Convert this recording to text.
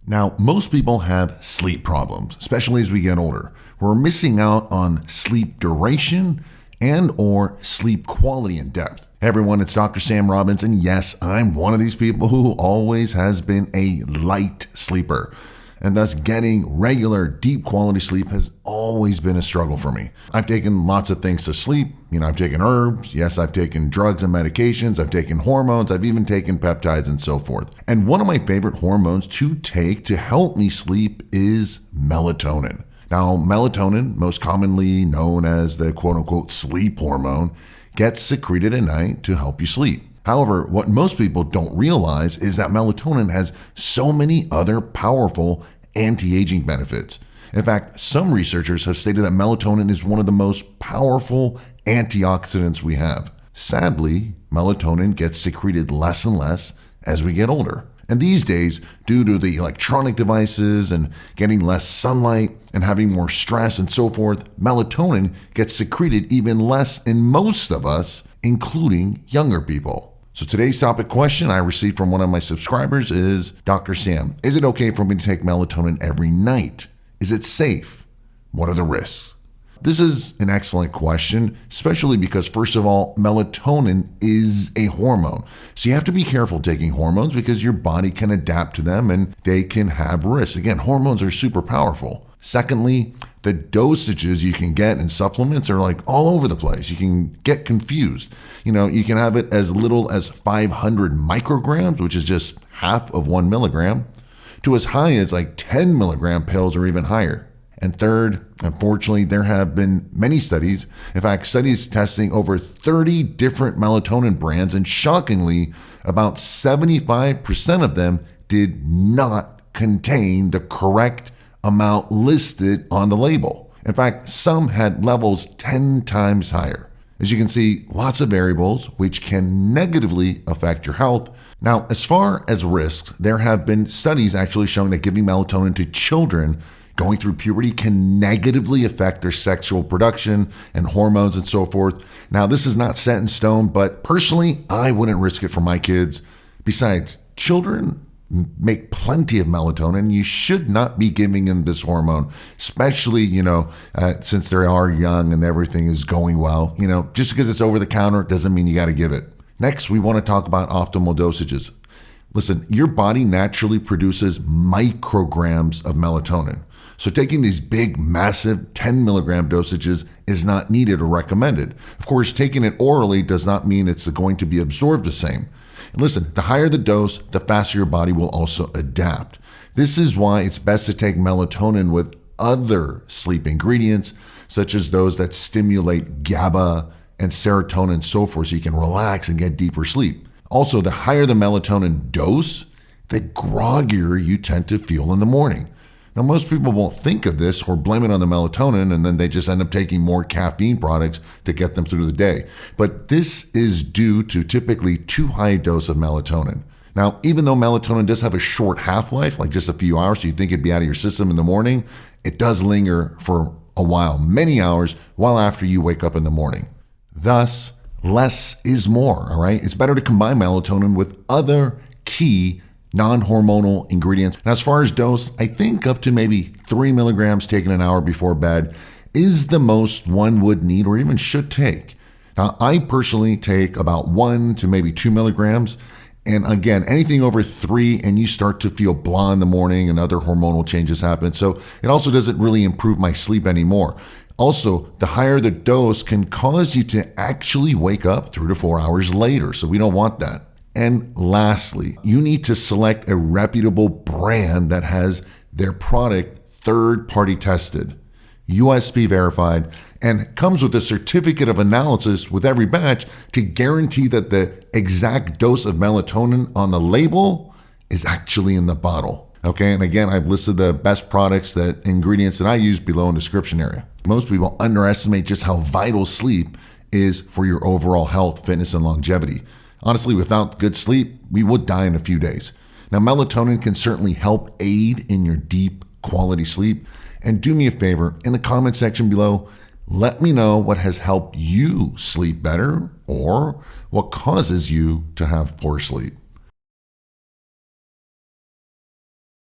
Now, most people have sleep problems, especially as we get older. We're missing out on sleep duration and or sleep quality and depth. Hey everyone, it's Dr. Sam Robbins, and yes, I'm one of these people who always has been a light sleeper. And thus getting regular, deep quality sleep has always been a struggle for me. I've taken lots of things to sleep. I've taken herbs. Yes, I've taken drugs and medications. I've taken hormones. I've even taken peptides and so forth. And one of my favorite hormones to take to help me sleep is melatonin. Now, melatonin, most commonly known as the quote unquote sleep hormone, gets secreted at night to help you sleep. However, what most people don't realize is that melatonin has so many other powerful anti-aging benefits. In fact, some researchers have stated that melatonin is one of the most powerful antioxidants we have. Sadly, melatonin gets secreted less and less as we get older. And these days, due to the electronic devices and getting less sunlight and having more stress and so forth, melatonin gets secreted even less in most of us, including younger people. So today's topic question I received from one of my subscribers is, Dr. Sam, is it okay for me to take melatonin every night? Is it safe? What are the risks? This is an excellent question, especially because, first of all, melatonin is a hormone. So you have to be careful taking hormones because your body can adapt to them and they can have risks. Again, hormones are super powerful. Secondly, the dosages you can get in supplements are all over the place. You can get confused. You can have it as little as 500 micrograms, which is just half of 1 milligram, to as high as 10 milligram pills or even higher. And third, unfortunately, there have been many studies, in fact, studies testing over 30 different melatonin brands, and shockingly, about 75% of them did not contain the correct amount listed on the label. In fact, some had levels 10 times higher. As you can see, lots of variables which can negatively affect your health. Now, as far as risks, there have been studies actually showing that giving melatonin to children going through puberty can negatively affect their sexual production and hormones and so forth. Now, this is not set in stone, but personally, I wouldn't risk it for my kids. Besides, children make plenty of melatonin. You should not be giving them this hormone, especially, since they are young and everything is going well. Just because it's over the counter doesn't mean you got to give it. Next, we want to talk about optimal dosages. Listen, your body naturally produces micrograms of melatonin. So taking these big, massive 10 milligram dosages is not needed or recommended. Of course, taking it orally does not mean it's going to be absorbed the same. And listen, the higher the dose, the faster your body will also adapt. This is why it's best to take melatonin with other sleep ingredients, such as those that stimulate GABA and serotonin and so forth, so you can relax and get deeper sleep. Also, the higher the melatonin dose, the groggier you tend to feel in the morning. Now, most people won't think of this or blame it on the melatonin, and then they just end up taking more caffeine products to get them through the day. But this is due to typically too high a dose of melatonin. Now, even though melatonin does have a short half-life, just a few hours, so you think it'd be out of your system in the morning, it does linger for a while, many hours, while after you wake up in the morning. Thus, less is more, all right? It's better to combine melatonin with other key non-hormonal ingredients. Now, as far as dose, I think up to maybe 3 milligrams taken an hour before bed is the most one would need or even should take. Now, I personally take about 1 to maybe 2 milligrams. And again, anything over 3 and you start to feel blah in the morning and other hormonal changes happen. So it also doesn't really improve my sleep anymore. Also, the higher the dose can cause you to actually wake up 3 to 4 hours later. So we don't want that. And lastly, you need to select a reputable brand that has their product third-party tested, USP verified, and comes with a certificate of analysis with every batch to guarantee that the exact dose of melatonin on the label is actually in the bottle. Okay, and again, I've listed the best products, ingredients that I use below in the description area. Most people underestimate just how vital sleep is for your overall health, fitness, and longevity. Honestly, without good sleep, we would die in a few days. Now, melatonin can certainly help aid in your deep quality sleep. And do me a favor, in the comment section below, let me know what has helped you sleep better or what causes you to have poor sleep.